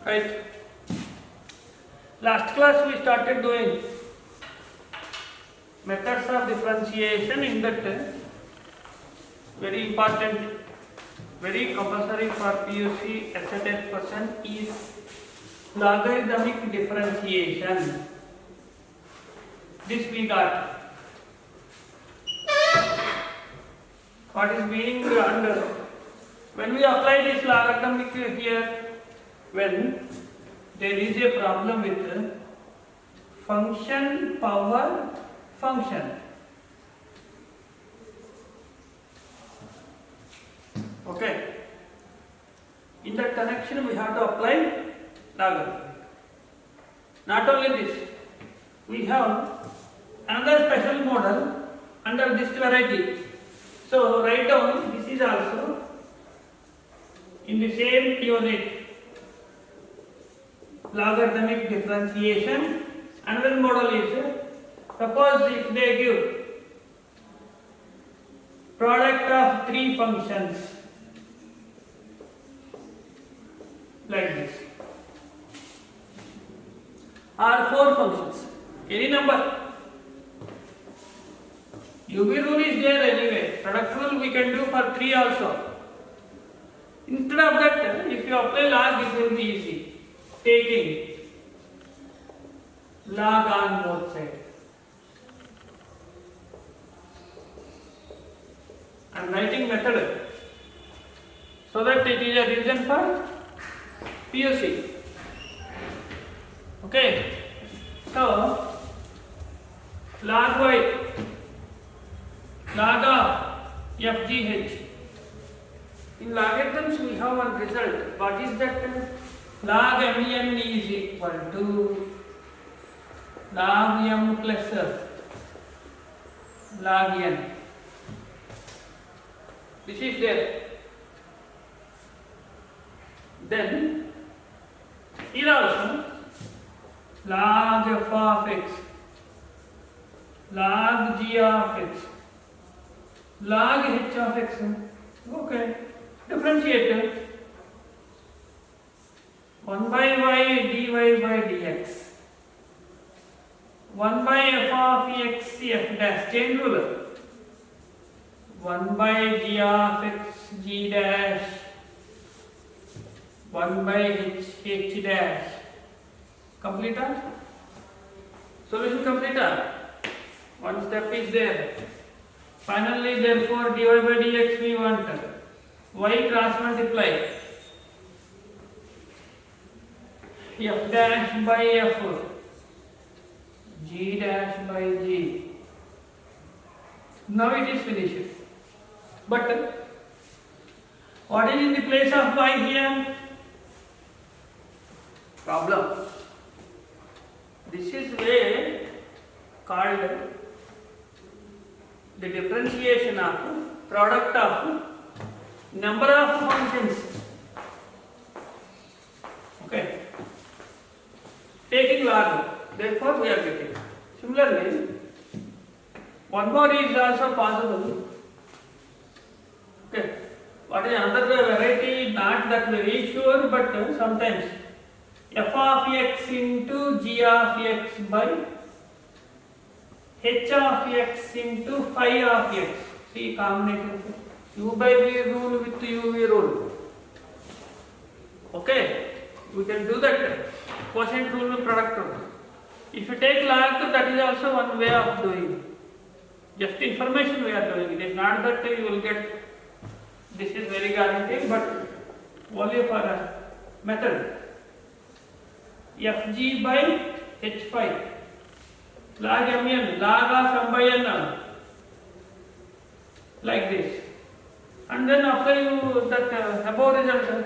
Right. Last class we started doing methods of differentiation. In that very important, very compulsory for PUC SAT is logarithmic differentiation. This we got. What is meaning under? When we apply this logarithmic here, when there is a problem with function power function. Okay. In that connection we have to apply logarithm. Not only this, we have another special model under this variety. So write down this is also in the same unit. Logarithmic differentiation. Another model is, suppose if they give product of three functions like this, or four functions, any number. UV rule is there anyway. Product rule we can do for three also. Instead of that, if you apply log, it will be easy. Taking log on both sides. I am writing method so that it is a reason for PUC. Okay. So log y, log of FGH. In logarithms we have one result. What is that? Log MEN is equal to log M plus log N. This is there. Then here also log f of x, log g of x, log h of x. Okay. Differentiate 1 by y dy by dx, 1 by f of x f dash, chain rule, 1 by g of x g dash, 1 by h dash. Complete? Solution complete? One step is there. Finally, therefore, dy by dx we want y cross multiply f dash by f, g dash by g. Now it is finished. But what is in the place of y here? Problem. This is way called the differentiation of product of number of functions. Okay. Taking log, therefore we are getting. Similarly, one more is also possible. Okay. What is another variety? Not that very sure, but sometimes f of x into g of x by h of x into phi of x. See combination. U by v rule with UV rule. Okay. We can do that. Quotient rule, product rule. If you take log, that is also one way of doing. Just information we are doing. It is not that you will get this is very guaranteed, but only for a method. Fg by h phi. Log mn, log of m by n. Like this. And then after you that above result,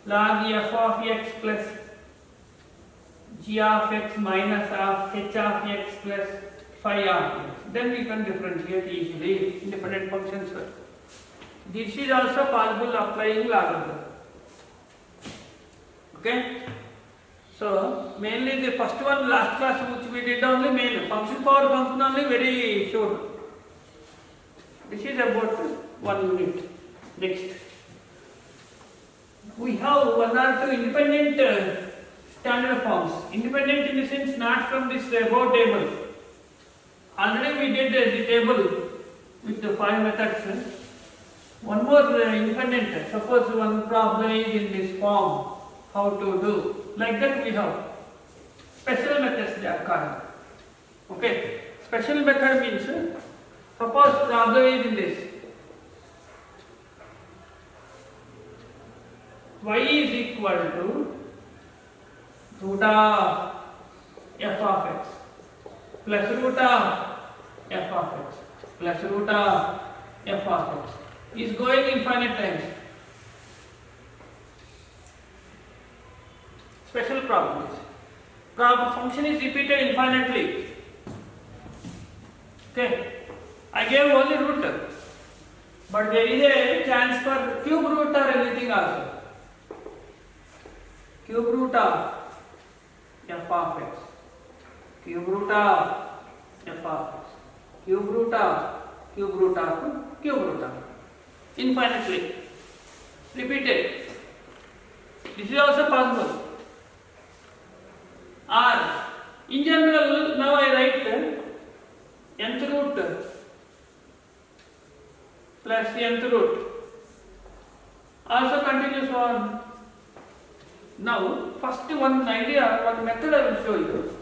log f of x plus g of x minus of h of x plus phi of x. Then we can differentiate easily independent functions. This is also possible applying logarithm. Okay. So mainly the first one last class which we did only main function power function only very sure. This is about 1 unit. Next. we have one or two independent standard forms. Independent in the sense not from this above table. Already we did the table with the 5 methods. One more independent. Suppose one problem is in this form. How to do? Like that we have. Special methods they are called. Okay. Special method means suppose problem is in this. Y is equal to root of f of x plus root of f of x plus root of f of x is going infinite times. Special problem. Problem function is repeated infinitely. Okay. I gave only root, but there is a chance for cube root or anything also. Cube root of f of x, cube root of f of x, cube root of cube root of cube root of, infinitely repeated. This is also possible. Or in general, now I write nth root plus nth root also continues on. Now, first one idea, one method I will show you,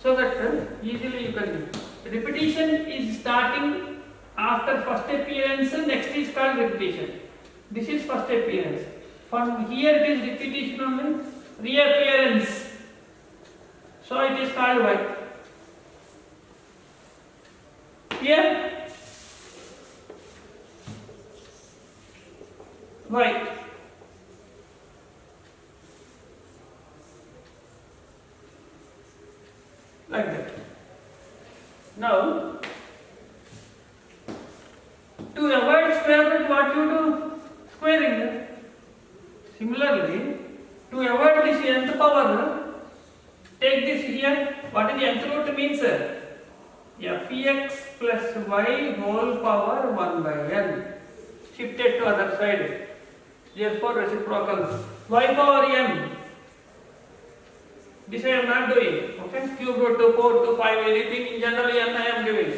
so that easily you can. Repetition is starting after first appearance, next is called repetition. This is first appearance. From here it is repetition only, reappearance. So it is called y. Here, y. Like that. Now, to avoid square root, what you do? Squaring. Similarly, to avoid this nth power, take this here. What is the nth root means? Fx plus y whole power 1 by n. Shifted to other side. Therefore, reciprocal. Y power m. This I am not doing. Okay, cube root to 4 to 5, anything in generally n I am doing.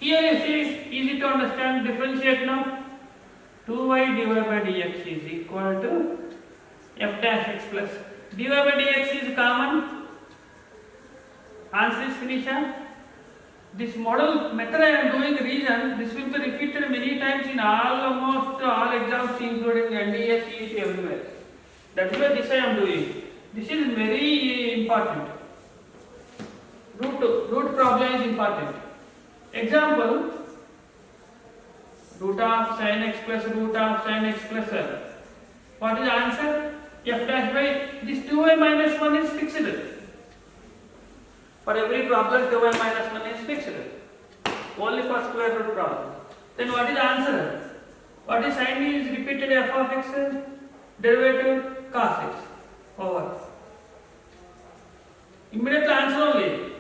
Here you see, easy to understand, differentiate now. 2y divided by dx is equal to f dash x plus dy by dx is common. Answer is finished. This model method I am doing reason, this will be repeated many times in almost all exams including NDA, CET, everywhere. That is why this I am doing. This is very important. Root problem is important. Example, root of sin x plus root of sin x plus l. What is the answer? F dash by this 2y minus 1 is fixed. For every problem 2y minus 1 is fixed. Only for square root problem. Then what is the answer? What is sin is repeated f of x derivative cos x over. Immediate answer only.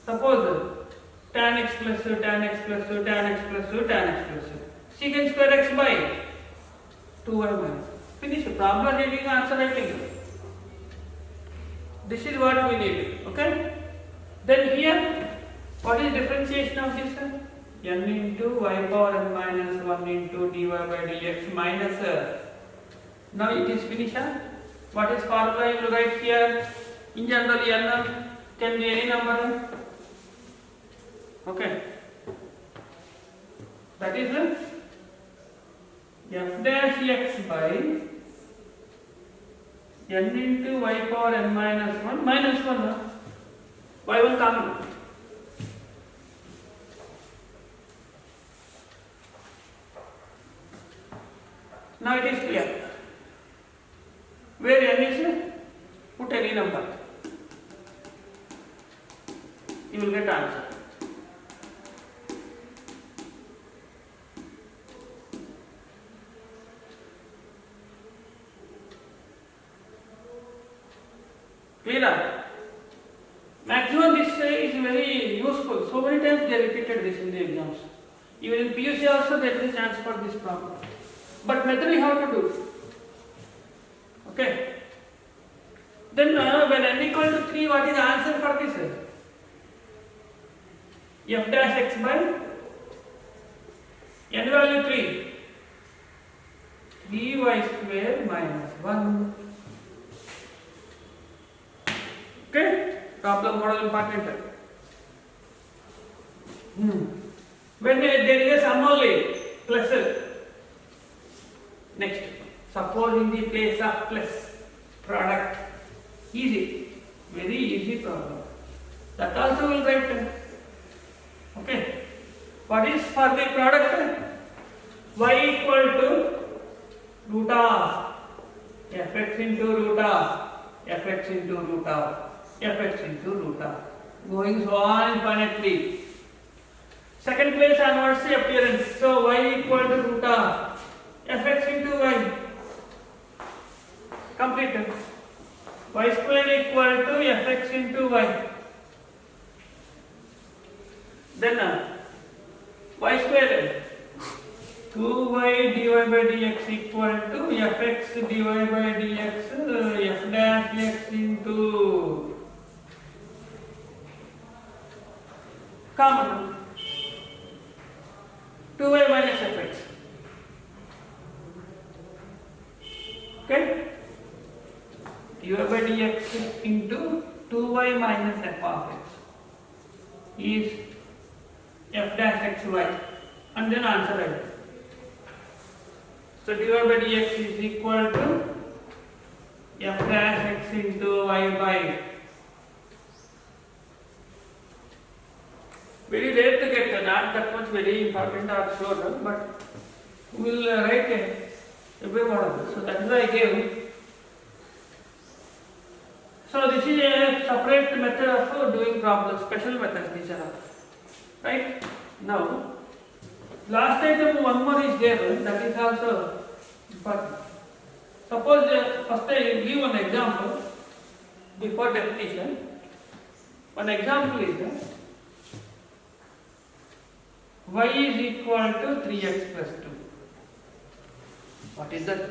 Suppose tan x plus tan x plus tan x plus tan x plus secant square x by 2y minus. Finish. Problem reading, answer writing. This is what we need. Okay. Then here, what is differentiation of this? N into y power n minus 1 into dy by dx minus. Now it is finished. What is formula you will write here? In general, n can be any number. Okay. That is f dash x by n into y power n minus 1 minus 1. Y will come. Now it is clear. Where n is, put any number. You will get answer. Clear? Maximum this is very useful. So many times they repeated this in the exams. Even in PUC also there is a chance for this problem. But method you have to do. Okay. Then when n equal to 3, what is the answer for this? F dash x by n value 3. 3y square minus 1. Okay. Problem model important. When there is a sum only, plus. Next, suppose in the place of plus product. Easy, very easy problem. That also will write. Okay. What is for the product? Y equal to root of fx into root of fx into root of fx into root of. Going so on infinitely. Second place onwards the appearance. So y equal to root of fx into y. Completed. Y square equal to fx into y. Then y square 2y dy by dx equal to fx dy by dx f dash x into common 2y minus fx. Okay, dy by dx into 2y minus f of x is f dash xy, and then answer it. So dy by dx is equal to f dash x into y by. Very rare to get, not that much very important or sure, but we will write every model. So that is why I gave. So this is a separate method of doing problems, special methods these are. Right? Now, last item one more is there, that is also important. Suppose first I will give one example before definition. One example is y is equal to 3x plus 2. What is that?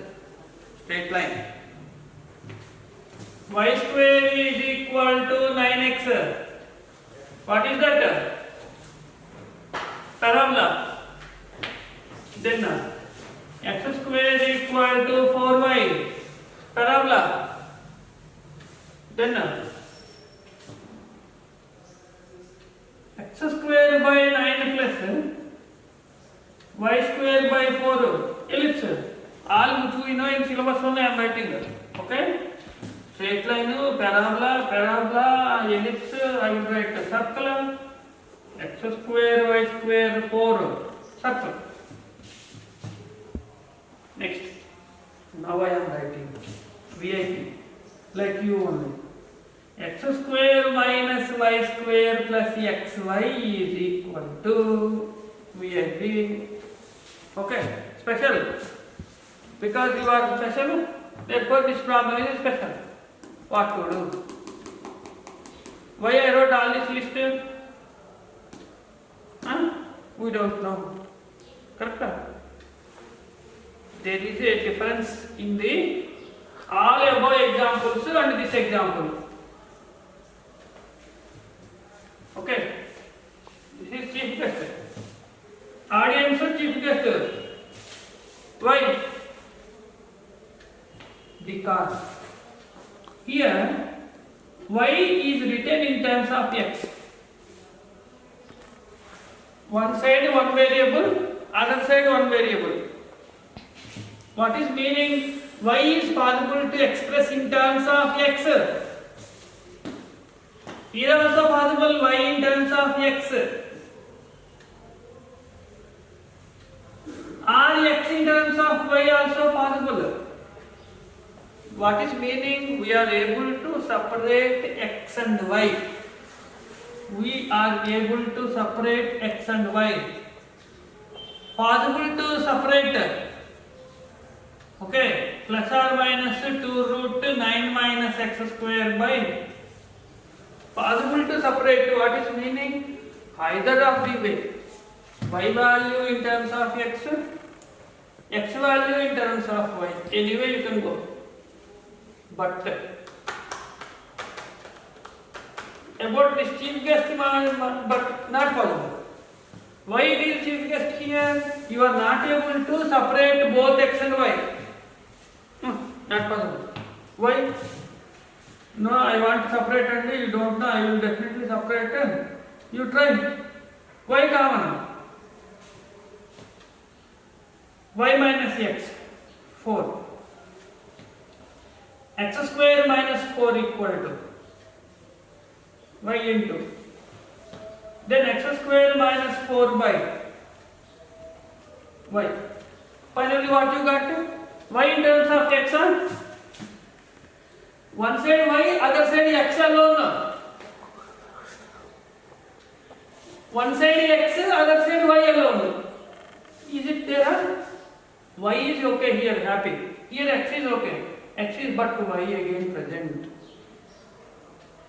Straight line. Y square is equal to 9x. What is that? Parabola. Then x square equal to 4y. Parabola. Then x square by 9 plus y square by 4 ellipse. All which we know in syllabus only I am writing. Okay? Straight line, parabola, ellipse, I will write a circle. X square, y square, 4 circle. Next. Now I am writing VIP like you only. X square minus y square plus xy is equal to VIP. Okay, special. Because you are special, therefore this problem is special. What to do? Why I wrote all this list? We don't know. Correct? There is a difference in the all above examples and this example. Okay. This is chief guest. Audience or chief guest. Why? Because here y is written in terms of x. One side one variable, other side one variable. What is meaning? Y is possible to express in terms of x. Here also possible y in terms of x. Or x in terms of y also possible. What is meaning? We are able to separate x and y. We are able to separate x and y. Possible to separate. Okay, plus or minus 2 root 9 minus x square by. Possible to separate. What is meaning? Either of the way. Y value in terms of x value in terms of y. Anyway you can go. But about this chief guest, but not possible. Why it is chief guest here? You are not able to separate both x and y. Not possible. Why? No, I want to separate and you don't know. I will definitely separate. You try. Y common. Y minus x. 4. X square minus 4 equal to y into. Then x square minus 4 by y. Finally what you got? Y in terms of x on one side y, other side x alone. One side x, other side y alone. Is it there? Y is okay here, happy. Here x is okay. X is but y again present.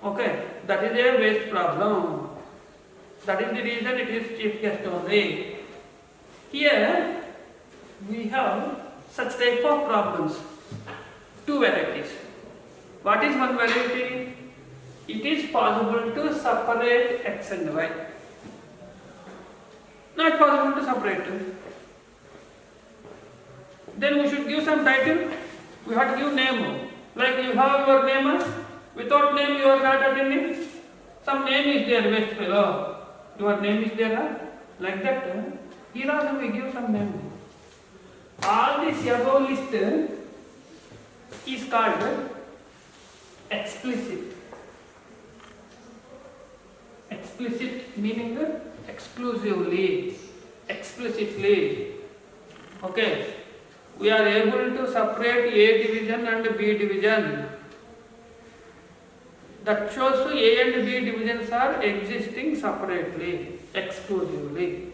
Okay, that is a waste problem. That is the reason it is chief guest only. Here we have such type of problems. Two varieties. What is one variety? It is possible to separate x and y. Not possible to separate. Then we should give some title. We have to give name. Like you have your name. Without name you are not attending. Some name is there, waste fellow. Your name is there. Like that. Here also we give some name. All this above list is called explicit. Explicit meaning exclusively, explicitly. Okay. We are able to separate A division and B division. That shows A and B divisions are existing separately, exclusively.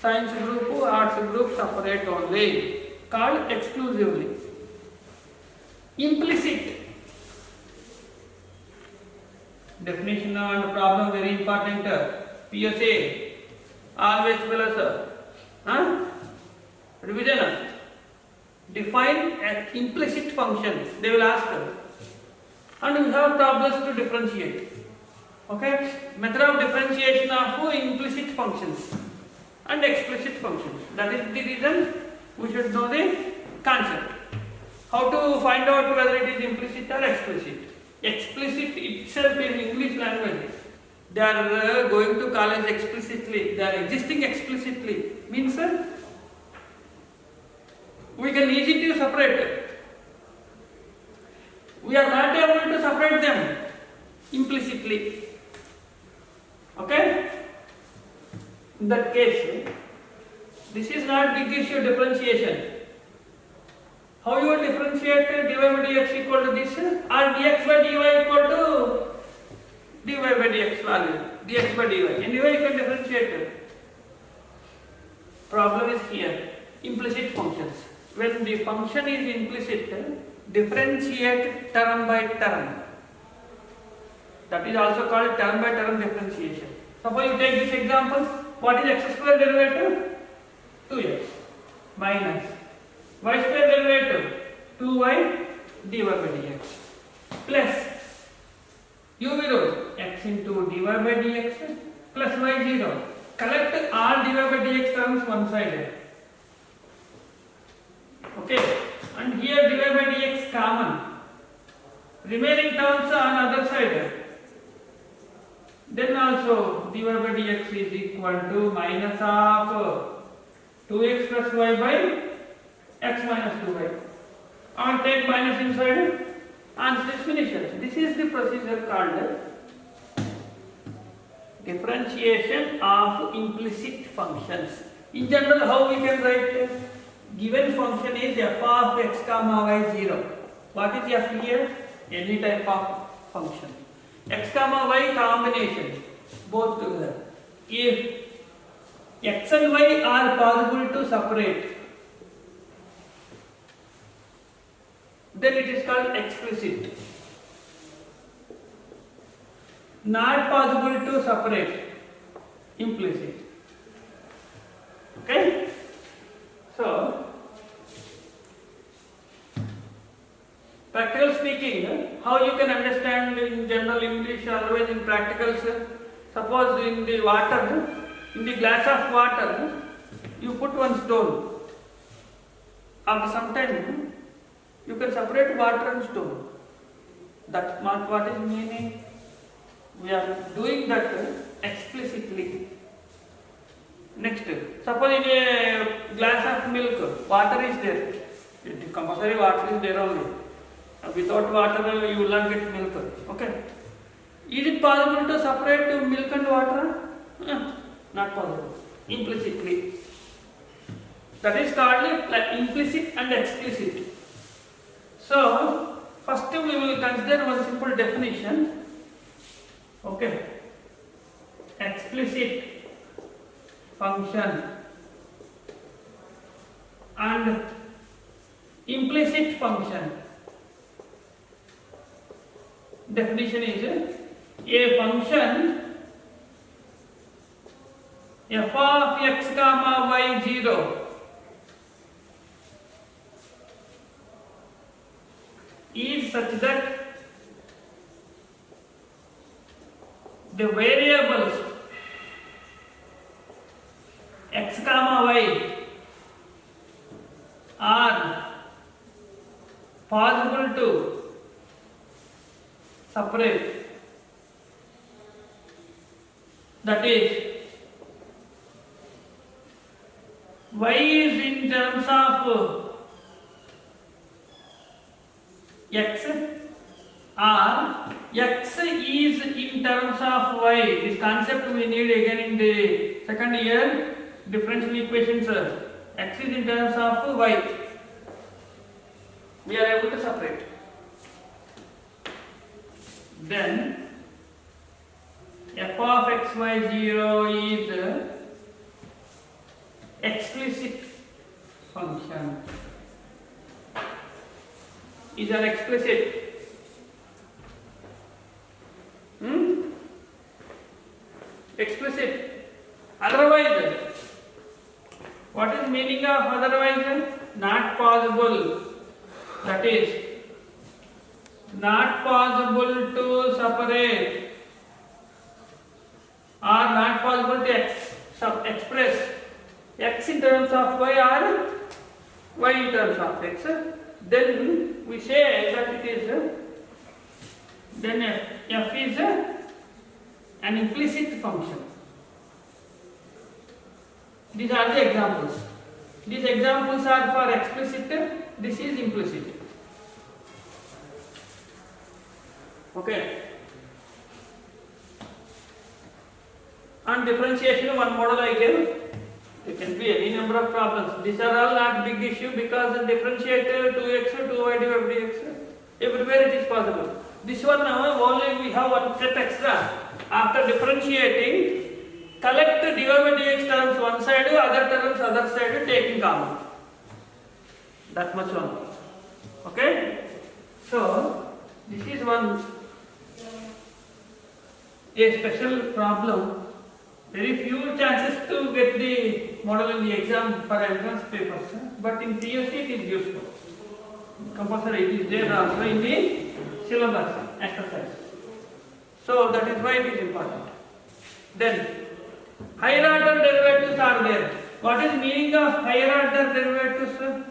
Science group, arts group separate only, called exclusively. Implicit. Definition and problem very important. PSA. Always fellows. Revision. Define an implicit function. They will ask. And we have problems to differentiate. Okay? Method of differentiation of implicit functions and explicit functions. That is the reason we should know the concept. How to find out whether it is implicit or explicit. Explicit itself in English language. They are going to college explicitly. They are existing explicitly. Means we can easily separate. We are not able to separate them implicitly. Okay? In that case, this is not big issue differentiation. How you will differentiate dy by dx equal to this or dx by dy equal to dy by dx value, dx by dy. Anyway you can differentiate. Problem is here, implicit functions. When the function is implicit, differentiate term by term. That is also called term by term differentiation. Suppose you take this example, what is x square derivative? 2x minus y square derivative 2y dy by dx plus u will x into dy by dx plus y0. Collect all dy by dx terms one side. Okay, and here dy by dx common. Remaining terms on other side. Then also dy by dx is equal to minus of 2x plus y by x minus 2y. And take minus inside. Answer is finished. This is the procedure called differentiation of implicit functions. In general, how we can write? Given function is f of x comma y 0. What is f here? Any type of function. X comma y combination, both together. If x and y are possible to separate, then it is called explicit. Not possible to separate, implicit. Okay? So Practical speaking, how you can understand in general English, otherwise in practicals. Suppose in the water, in the glass of water, you put one stone. After some time, you can separate water and stone. That what is meaning? We are doing that explicitly. Next, suppose in a glass of milk, water is there. Compulsory water is there only. Without water, you will not get milk. Okay. Is it possible to separate milk and water? Not possible. Implicitly. That is called like implicit and explicit. So, first we will consider one simple definition. Okay. Explicit function and implicit function. Definition is a function f of x comma y 0 is such that the variables x comma y are possible to separate. That is, y is in terms of x or x is in terms of y. This concept we need again in the second year differential equations. X is in terms of y. We are able to separate. Then f of x y 0 is explicit function. Is an explicit. Explicit. Otherwise, what is meaning of otherwise? Not possible. That is, not possible to separate or not possible to express x in terms of y or y in terms of x. Then we say that it is then f is an implicit function. These are the examples. These examples are for explicit, this is implicit. Okay. On differentiation, one model I gave. There can be any number of problems. These are all not big issue because the differentiate 2x or 2y divided by dx. Everywhere it is possible. This one now only we have one step extra. After differentiating, collect dy by dx terms one side, other terms other side, taking common. That much only. Okay? So, this is one a special problem. Very few chances to get the model in the exam for entrance papers, but in PUC it is useful. Compulsory it is there also in the syllabus exercise. So that is why it is important. Then higher order derivatives are there. What is meaning of higher order derivatives?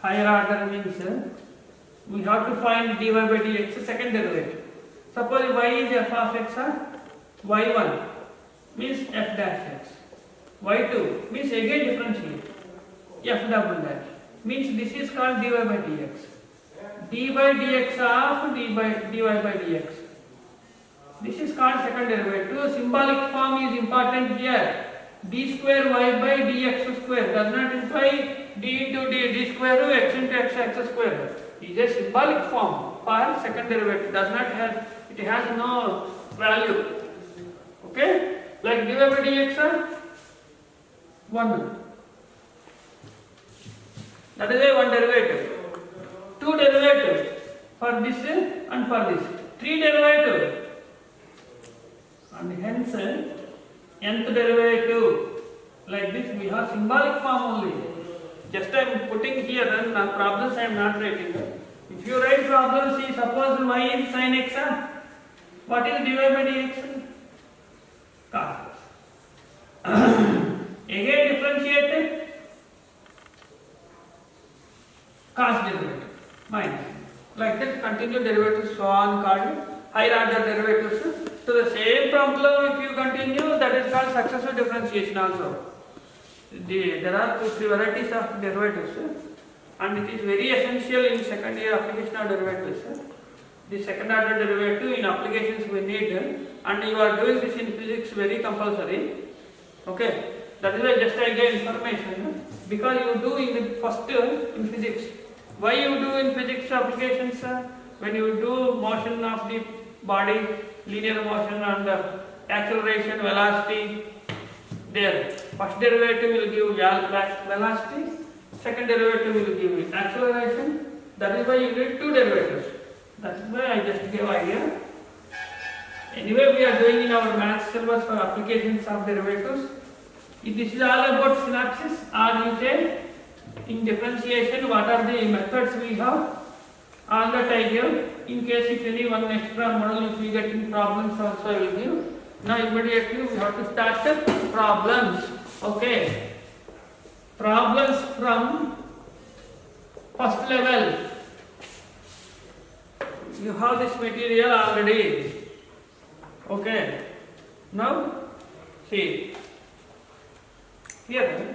Higher order means we have to find dy by dx second derivative. Suppose y is f of x or y1 means f dash x. y2 means again differentiate f double dash means this is called dy by dx. d by dx of dy by dx. This is called second derivative. Symbolic form is important here. d square y by dx square does not imply d into d square x into x square. It is a symbolic form for second derivative. Does not have, it has no value. Okay? Like dy by dx are 1. That is a one derivative. Two derivatives for this and for this. Three derivatives. And hence nth derivative like this we have symbolic form only. Just I am putting here and problems I am not writing. If you write problems, see suppose y is sin x, what is dy by dx? Cos. Again differentiate cos derivative minus. Like that continue derivatives so on called higher order derivatives. So the same problem if you continue, that is called successive differentiation also. There are 2-3 varieties of derivatives and it is very essential in second year application of derivatives. The second order derivative in applications we need and you are doing this in physics very compulsory. Okay, that is why just I gave information because you do in first in physics. Why you do in physics applications? When you do motion of the body, linear motion and acceleration, velocity, there first derivative will give velocity, second derivative will give acceleration. That is why you need two derivatives. That is why I just gave idea. Anyway, we are doing in our maths syllabus for applications of derivatives. This is all about synopsis, or you say in differentiation what are the methods we have. All that I give. In case if any one extra model if we get in problems also I will give. Now immediately we have to start the problems. Okay. Problems from first level. You have this material already. Okay. Now see here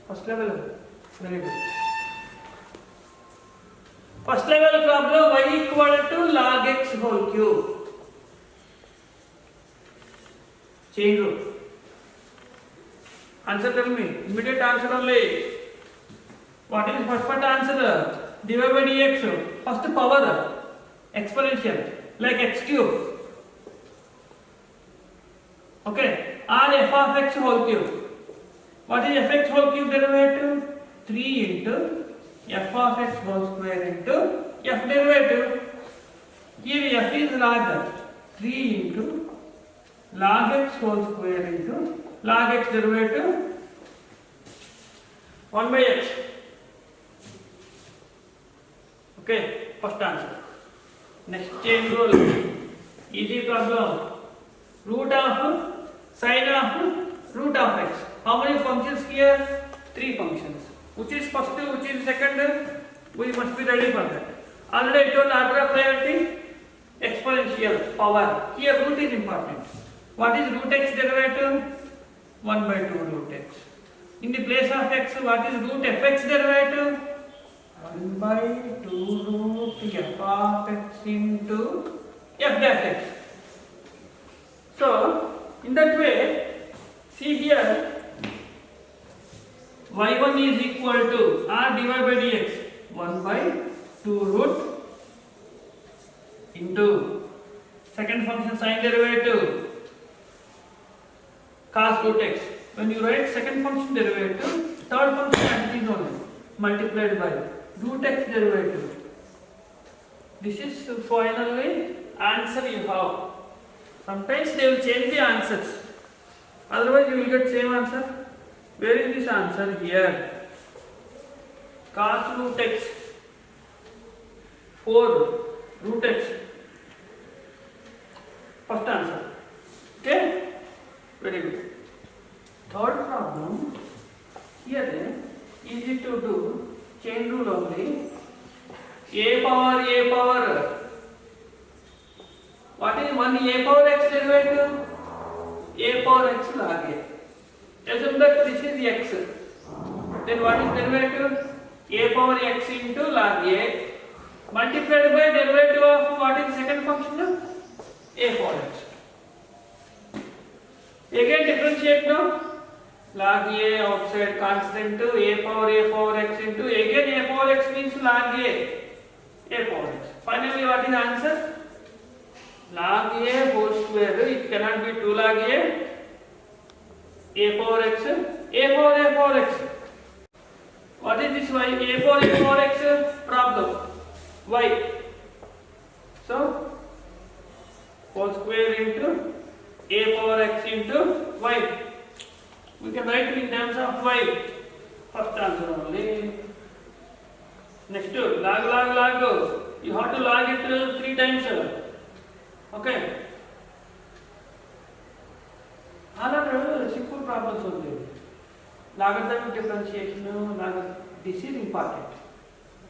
first level. Very good. First level problem y equal to log x whole cube. Chain rule. Answer tell me. Immediate answer only. What is first part answer? dy by dx. First power. Exponential. Like x cube. Okay. Or f of x whole cube. What is fx whole cube derivative? 3 into f of x whole square into f derivative. Here f is log 3 into log x whole square into log x derivative 1 by x. Okay, first answer. Next chain rule. Easy problem. Root of sine of root of x. How many functions here? 3 functions. Which is first, which is second? We must be ready for that. Already I told order of priority exponential power. Here root is important. What is root x derivative? 1 by 2 root x. In the place of x, what is root fx derivative? 1 by 2 root f of x into f dash x. So, in that way, see here, y1 is equal to r dy by dx 1 by 2 root into second function sine derivative cos root x. When you write second function derivative, third function as it is only multiplied by root x derivative. This is finally answer you have. Sometimes they will change the answers. Otherwise you will get same answer. Where is this answer? Here. Cos root x 4 root x. First answer. Okay? Very good. Third problem. Here easy to do. Chain rule only. A power. What is 1 a power x derivative? A power x log a. Assume that this is x. Then what is derivative? A power x into log a multiplied by derivative of what is second function? A power x. Again differentiate now. Log a outside constant to a power x into again a power x means log a power x. Finally what is the answer? Log a whole square. It cannot be 2 log a power x, a power x. What is this y? A power x problem. Y. So, whole square into a power x into y. We can write in terms of y. First answer only. Next, log. You have to log it 3 times. Okay. All are simple problems only. Logarithmic differentiation, this is important.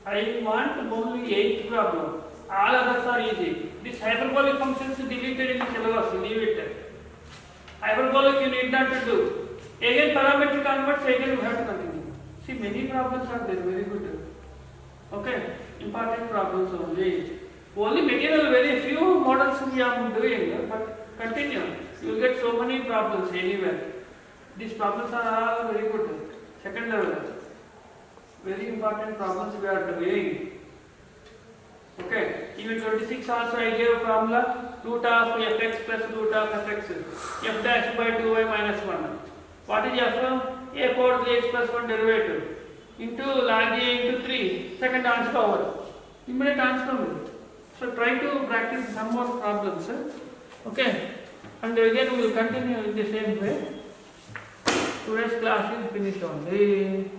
I want only 8th problem. All others are easy. This hyperbolic functions deleted in the syllabus. Leave it. Hyperbolic you need not to do. Again parametric converts, again you have to continue. See, many problems are there, very good. Okay, important problems only. Only material, very few models we are doing, but continue. You will get so many problems anywhere. These problems are all very good. Second level. Very important problems we are doing. Okay, even 26 also I gave formula root of fx plus root of fx f dash by 2y minus 1. What is f? A power 3x plus 1 derivative into log a into 3 second answer over. Immediate answer. So try to practice some more problems. Okay, and again we will continue in the same way. Today's class is finished only.